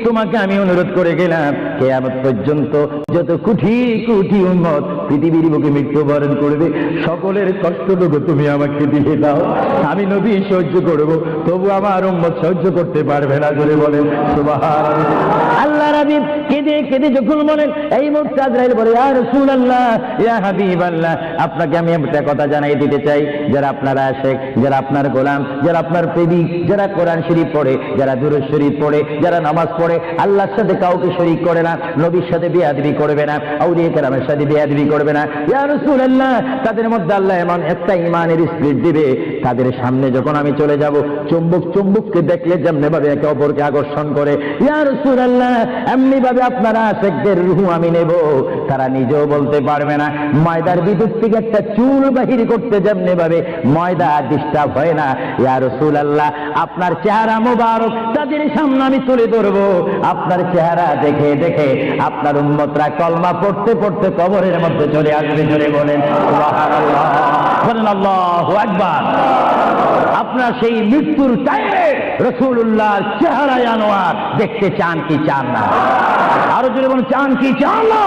তোমাকে আমি অনুরোধ করে গেলাম, কিয়ামত পর্যন্ত যত কোটি কোটি উম্মত পৃথিবীর বুকে মৃত্যুবরণ করবে, সকলের কষ্টটুকু তুমি আমাকে দিয়ে দাও। আমি নবী সহ্য করব, তবু আমার উম্মত সহ্য করতে পারবে না। জোরে বলেন সুবহানাল্লাহ। আল্লাহ নবী কেঁদে কেঁদে যখন বলেন, এই মুহূর্তে আজরাইল বলে, ইয়া রাসূলুল্লাহ, ইয়া হাবিবাল্লাহ, আপনাকে আমি একটা কথা জানাই দিতে চাই, যারা আপনার আশিক, যারা আপনার গোলাম, যারা আপনার প্রেমিক, যারা কোরআন শরীফ পড়ে, যারা দুরূদ শরীফ পড়ে, যারা নামাজ পড়ে, আল্লাহর সাথে কাউকে শরীক করে না, নবীর সাথে বেয়াদবি করবে না, আউলিয়া কেরামের সাথে বেয়াদবি করবে না, ইয়া রাসূলুল্লাহ, তাদের মধ্যে আল্লাহ এমন একটা ঈমানের স্পিরিট দিবে, তাদের সামনে যখন আমি চলে যাব, চুম্বককে দেখলে যেমনি ভাবে একে অপরকে আকর্ষণ করে, ইয়া রাসূলুল্লাহ, এমনি ভাবে আপনারা আশিকদের রূহ আমি নেব, তারা নিজেও বলতে পারবে না। ময়দার ভিতর থেকে একটা চুল বাহির করতে যেমনি ভাবে ময়দা ডিস্টার্ব হয় না, ইয়া রাসূলুল্লাহ, আপনার চেহারা মোবারক তাদের সামনে আমি তুলে ধরবো, আপনার চেহারা দেখে দেখে আপনার উম্মতরা কলমা পড়তে পড়তে কবরের মধ্যে চলে আসবে। জোরে বলেন সুবহানাল্লাহ, বলেন আল্লাহু আকবার। আপনার সেই মৃত্যুর টাইমে রাসূলুল্লাহর চেহারায় আনোয়ার দেখতে চান কি চান না? আরো জোরে বলেন, চান কি চান না?